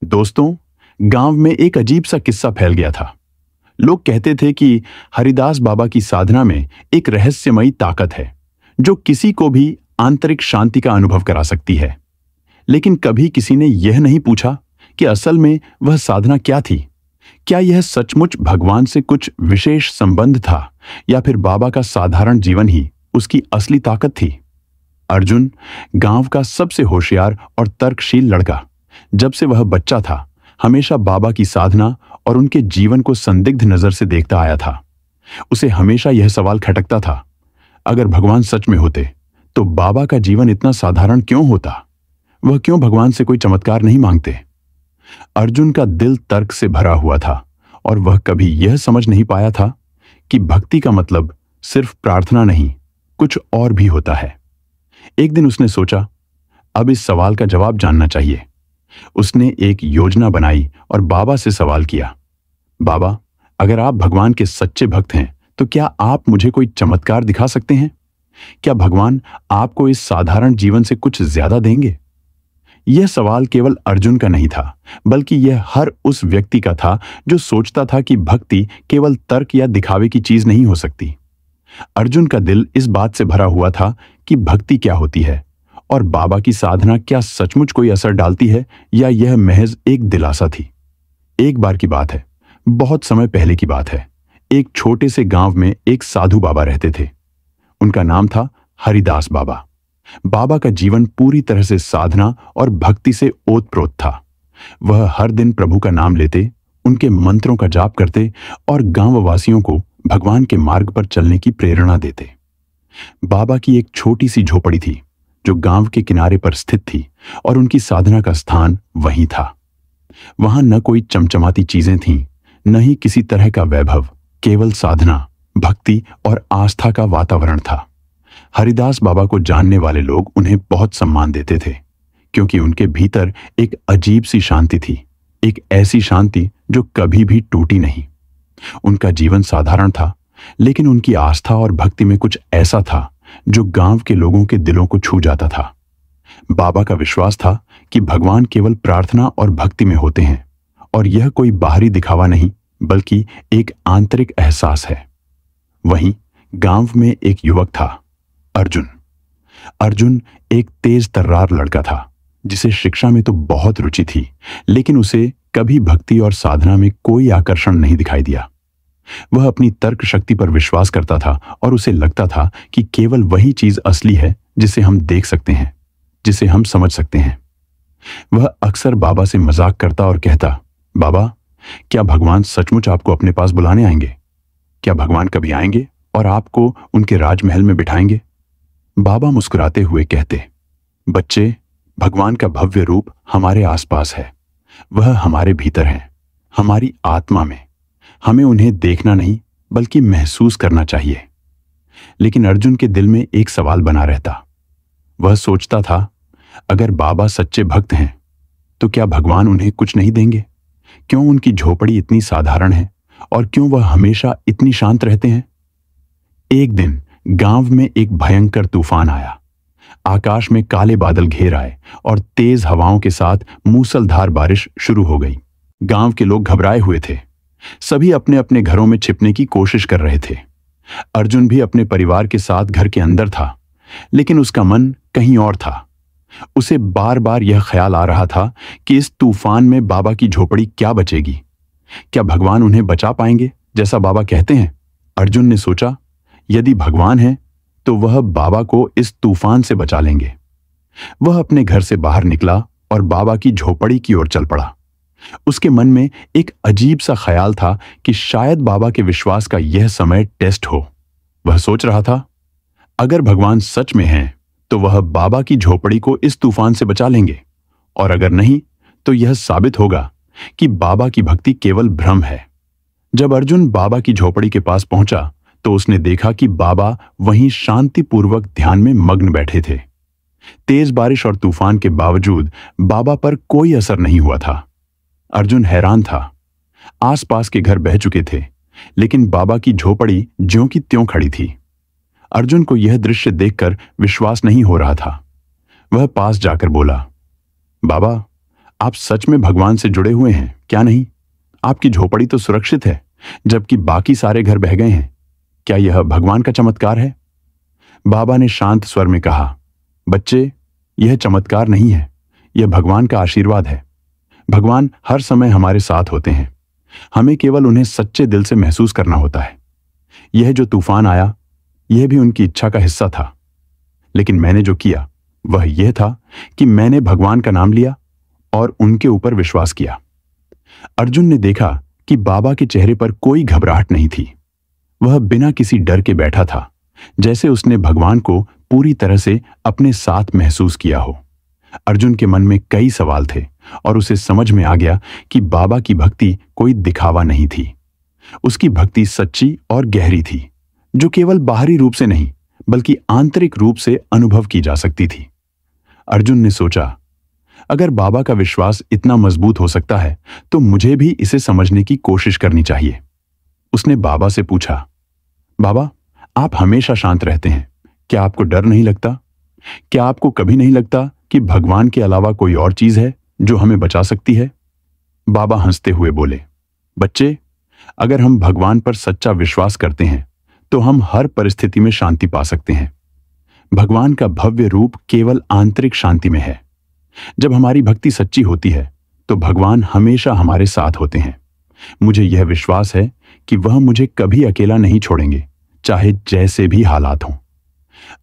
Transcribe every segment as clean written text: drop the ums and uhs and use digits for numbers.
दोस्तों, गांव में एक अजीब सा किस्सा फैल गया था। लोग कहते थे कि हरिदास बाबा की साधना में एक रहस्यमयी ताकत है जो किसी को भी आंतरिक शांति का अनुभव करा सकती है। लेकिन कभी किसी ने यह नहीं पूछा कि असल में वह साधना क्या थी। क्या यह सचमुच भगवान से कुछ विशेष संबंध था या फिर बाबा का साधारण जीवन ही उसकी असली ताकत थी। अर्जुन गांव का सबसे होशियार और तर्कशील लड़का, जब से वह बच्चा था हमेशा बाबा की साधना और उनके जीवन को संदिग्ध नजर से देखता आया था। उसे हमेशा यह सवाल खटकता था, अगर भगवान सच में होते तो बाबा का जीवन इतना साधारण क्यों होता? वह क्यों भगवान से कोई चमत्कार नहीं मांगते? अर्जुन का दिल तर्क से भरा हुआ था और वह कभी यह समझ नहीं पाया था कि भक्ति का मतलब सिर्फ प्रार्थना नहीं, कुछ और भी होता है। एक दिन उसने सोचा, अब इस सवाल का जवाब जानना चाहिए। उसने एक योजना बनाई और बाबा से सवाल किया, बाबा, अगर आप भगवान के सच्चे भक्त हैं तो क्या आप मुझे कोई चमत्कार दिखा सकते हैं? क्या भगवान आपको इस साधारण जीवन से कुछ ज्यादा देंगे? यह सवाल केवल अर्जुन का नहीं था, बल्कि यह हर उस व्यक्ति का था जो सोचता था कि भक्ति केवल तर्क या दिखावे की चीज नहीं हो सकती। अर्जुन का दिल इस बात से भरा हुआ था कि भक्ति क्या होती है और बाबा की साधना क्या सचमुच कोई असर डालती है या यह महज एक दिलासा थी। एक बार की बात है, बहुत समय पहले की बात है। एक छोटे से गांव में एक साधु बाबा रहते थे। उनका नाम था हरिदास बाबा। बाबा का जीवन पूरी तरह से साधना और भक्ति से ओतप्रोत था। वह हर दिन प्रभु का नाम लेते, उनके मंत्रों का जाप करते और गांववासियों को भगवान के मार्ग पर चलने की प्रेरणा देते। बाबा की एक छोटी सी झोपड़ी थी जो गांव के किनारे पर स्थित थी और उनकी साधना का स्थान वहीं था। वहां न कोई चमचमाती चीजें थीं, न ही किसी तरह का वैभव, केवल साधना, भक्ति और आस्था का वातावरण था। हरिदास बाबा को जानने वाले लोग उन्हें बहुत सम्मान देते थे क्योंकि उनके भीतर एक अजीब सी शांति थी, एक ऐसी शांति जो कभी भी टूटी नहीं। उनका जीवन साधारण था, लेकिन उनकी आस्था और भक्ति में कुछ ऐसा था जो गांव के लोगों के दिलों को छू जाता था। बाबा का विश्वास था कि भगवान केवल प्रार्थना और भक्ति में होते हैं और यह कोई बाहरी दिखावा नहीं, बल्कि एक आंतरिक एहसास है। वहीं गांव में एक युवक था, अर्जुन। अर्जुन एक तेज तर्रार लड़का था जिसे शिक्षा में तो बहुत रुचि थी, लेकिन उसे कभी भक्ति और साधना में कोई आकर्षण नहीं दिखाई दिया। वह अपनी तर्क शक्ति पर विश्वास करता था और उसे लगता था कि केवल वही चीज असली है जिसे हम देख सकते हैं, जिसे हम समझ सकते हैं। वह अक्सर बाबा से मजाक करता और कहता, बाबा, क्या भगवान सचमुच आपको अपने पास बुलाने आएंगे? क्या भगवान कभी आएंगे और आपको उनके राजमहल में बिठाएंगे? बाबा मुस्कुराते हुए कहते, बच्चे, भगवान का भव्य रूप हमारे आसपास है। वह हमारे भीतर है, हमारी आत्मा में। हमें उन्हें देखना नहीं बल्कि महसूस करना चाहिए। लेकिन अर्जुन के दिल में एक सवाल बना रहता। वह सोचता था, अगर बाबा सच्चे भक्त हैं तो क्या भगवान उन्हें कुछ नहीं देंगे? क्यों उनकी झोपड़ी इतनी साधारण है और क्यों वह हमेशा इतनी शांत रहते हैं? एक दिन गांव में एक भयंकर तूफान आया। आकाश में काले बादल घेर आए और तेज हवाओं के साथ मूसलधार बारिश शुरू हो गई। गांव के लोग घबराए हुए थे। सभी अपने अपने घरों में छिपने की कोशिश कर रहे थे। अर्जुन भी अपने परिवार के साथ घर के अंदर था, लेकिन उसका मन कहीं और था। उसे बार बार यह ख्याल आ रहा था कि इस तूफान में बाबा की झोपड़ी क्या बचेगी? क्या भगवान उन्हें बचा पाएंगे जैसा बाबा कहते हैं? अर्जुन ने सोचा, यदि भगवान है तो वह बाबा को इस तूफान से बचा लेंगे। वह अपने घर से बाहर निकला और बाबा की झोपड़ी की ओर चल पड़ा। उसके मन में एक अजीब सा ख्याल था कि शायद बाबा के विश्वास का यह समय टेस्ट हो। वह सोच रहा था, अगर भगवान सच में हैं तो वह बाबा की झोपड़ी को इस तूफान से बचा लेंगे, और अगर नहीं तो यह साबित होगा कि बाबा की भक्ति केवल भ्रम है। जब अर्जुन बाबा की झोपड़ी के पास पहुंचा तो उसने देखा कि बाबा वहीं शांतिपूर्वक ध्यान में मग्न बैठे थे। तेज बारिश और तूफान के बावजूद बाबा पर कोई असर नहीं हुआ था। अर्जुन हैरान था। आसपास के घर बह चुके थे, लेकिन बाबा की झोपड़ी ज्यों की त्यों खड़ी थी। अर्जुन को यह दृश्य देखकर विश्वास नहीं हो रहा था। वह पास जाकर बोला, बाबा, आप सच में भगवान से जुड़े हुए हैं क्या नहीं? आपकी झोपड़ी तो सुरक्षित है, जबकि बाकी सारे घर बह गए हैं। क्या यह भगवान का चमत्कार है? बाबा ने शांत स्वर में कहा, बच्चे, यह चमत्कार नहीं है, यह भगवान का आशीर्वाद है। भगवान हर समय हमारे साथ होते हैं, हमें केवल उन्हें सच्चे दिल से महसूस करना होता है। यह जो तूफान आया, यह भी उनकी इच्छा का हिस्सा था, लेकिन मैंने जो किया वह यह था कि मैंने भगवान का नाम लिया और उनके ऊपर विश्वास किया। अर्जुन ने देखा कि बाबा के चेहरे पर कोई घबराहट नहीं थी। वह बिना किसी डर के बैठा था, जैसे उसने भगवान को पूरी तरह से अपने साथ महसूस किया हो। अर्जुन के मन में कई सवाल थे और उसे समझ में आ गया कि बाबा की भक्ति कोई दिखावा नहीं थी। उसकी भक्ति सच्ची और गहरी थी, जो केवल बाहरी रूप से नहीं बल्कि आंतरिक रूप से अनुभव की जा सकती थी। अर्जुन ने सोचा, अगर बाबा का विश्वास इतना मजबूत हो सकता है तो मुझे भी इसे समझने की कोशिश करनी चाहिए। उसने बाबा से पूछा, बाबा, आप हमेशा शांत रहते हैं, क्या आपको डर नहीं लगता? क्या आपको कभी नहीं लगता कि भगवान के अलावा कोई और चीज है जो हमें बचा सकती है? बाबा हंसते हुए बोले, बच्चे, अगर हम भगवान पर सच्चा विश्वास करते हैं तो हम हर परिस्थिति में शांति पा सकते हैं। भगवान का भव्य रूप केवल आंतरिक शांति में है। जब हमारी भक्ति सच्ची होती है तो भगवान हमेशा हमारे साथ होते हैं। मुझे यह विश्वास है कि वह मुझे कभी अकेला नहीं छोड़ेंगे, चाहे जैसे भी हालात हों।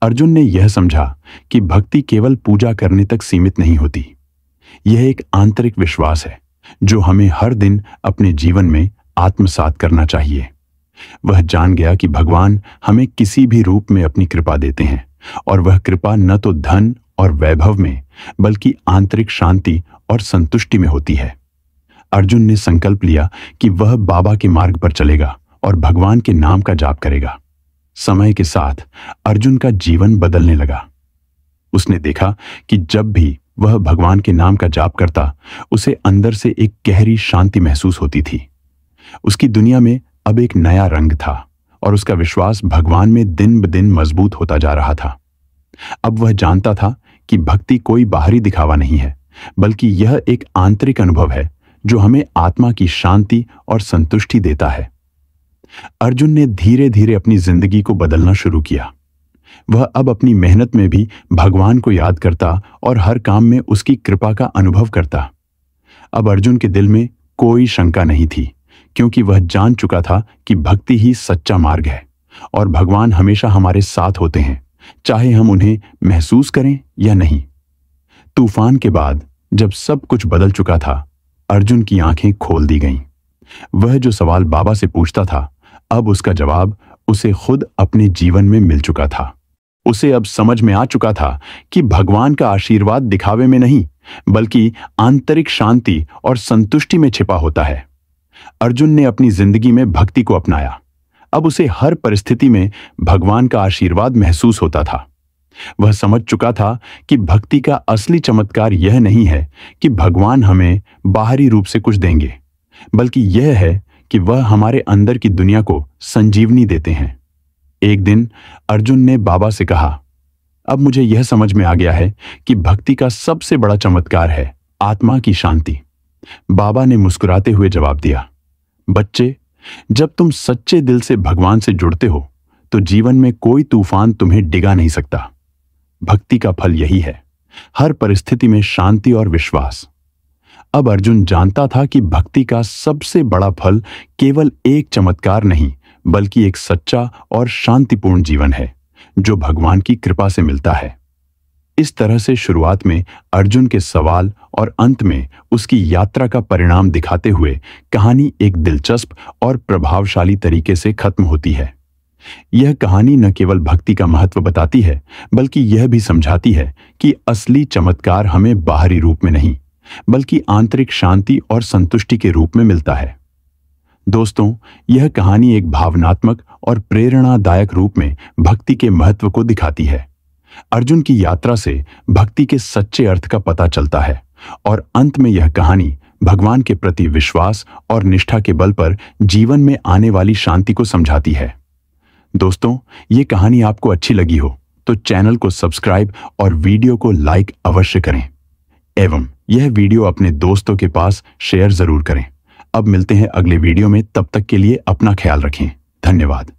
अर्जुन ने यह समझा कि भक्ति केवल पूजा करने तक सीमित नहीं होती। यह एक आंतरिक विश्वास है जो हमें हर दिन अपने जीवन में आत्मसात करना चाहिए। वह जान गया कि भगवान हमें किसी भी रूप में अपनी कृपा देते हैं और वह कृपा न तो धन और वैभव में बल्कि आंतरिक शांति और संतुष्टि में होती है। अर्जुन ने संकल्प लिया कि वह बाबा के मार्ग पर चलेगा और भगवान के नाम का जाप करेगा। समय के साथ अर्जुन का जीवन बदलने लगा। उसने देखा कि जब भी वह भगवान के नाम का जाप करता, उसे अंदर से एक गहरी शांति महसूस होती थी। उसकी दुनिया में अब एक नया रंग था और उसका विश्वास भगवान में दिन ब दिन मजबूत होता जा रहा था। अब वह जानता था कि भक्ति कोई बाहरी दिखावा नहीं है, बल्कि यह एक आंतरिक अनुभव है जो हमें आत्मा की शांति और संतुष्टि देता है। अर्जुन ने धीरे धीरे अपनी जिंदगी को बदलना शुरू किया। वह अब अपनी मेहनत में भी भगवान को याद करता और हर काम में उसकी कृपा का अनुभव करता। अब अर्जुन के दिल में कोई शंका नहीं थी, क्योंकि वह जान चुका था कि भक्ति ही सच्चा मार्ग है और भगवान हमेशा हमारे साथ होते हैं, चाहे हम उन्हें महसूस करें या नहीं। तूफान के बाद जब सब कुछ बदल चुका था, अर्जुन की आंखें खोल दी गईं। वह जो सवाल बाबा से पूछता था, अब उसका जवाब उसे खुद अपने जीवन में मिल चुका था। उसे अब समझ में आ चुका था कि भगवान का आशीर्वाद दिखावे में नहीं, बल्कि आंतरिक शांति और संतुष्टि में छिपा होता है। अर्जुन ने अपनी जिंदगी में भक्ति को अपनाया। अब उसे हर परिस्थिति में भगवान का आशीर्वाद महसूस होता था। वह समझ चुका था कि भक्ति का असली चमत्कार यह नहीं है कि भगवान हमें बाहरी रूप से कुछ देंगे, बल्कि यह है कि वह हमारे अंदर की दुनिया को संजीवनी देते हैं। एक दिन अर्जुन ने बाबा से कहा, अब मुझे यह समझ में आ गया है कि भक्ति का सबसे बड़ा चमत्कार है आत्मा की शांति। बाबा ने मुस्कुराते हुए जवाब दिया, बच्चे, जब तुम सच्चे दिल से भगवान से जुड़ते हो तो जीवन में कोई तूफान तुम्हें डिगा नहीं सकता। भक्ति का फल यही है, हर परिस्थिति में शांति और विश्वास। अब अर्जुन जानता था कि भक्ति का सबसे बड़ा फल केवल एक चमत्कार नहीं, बल्कि एक सच्चा और शांतिपूर्ण जीवन है जो भगवान की कृपा से मिलता है। इस तरह से शुरुआत में अर्जुन के सवाल और अंत में उसकी यात्रा का परिणाम दिखाते हुए कहानी एक दिलचस्प और प्रभावशाली तरीके से खत्म होती है। यह कहानी न केवल भक्ति का महत्व बताती है, बल्कि यह भी समझाती है कि असली चमत्कार हमें बाहरी रूप में नहीं, बल्कि आंतरिक शांति और संतुष्टि के रूप में मिलता है। दोस्तों, यह कहानी एक भावनात्मक और प्रेरणादायक रूप में भक्ति के महत्व को दिखाती है। अर्जुन की यात्रा से भक्ति के सच्चे अर्थ का पता चलता है और अंत में यह कहानी भगवान के प्रति विश्वास और निष्ठा के बल पर जीवन में आने वाली शांति को समझाती है। दोस्तों, ये कहानी आपको अच्छी लगी हो तो चैनल को सब्सक्राइब और वीडियो को लाइक अवश्य करें एवं यह वीडियो अपने दोस्तों के पास शेयर जरूर करें। अब मिलते हैं अगले वीडियो में, तब तक के लिए अपना ख्याल रखें। धन्यवाद।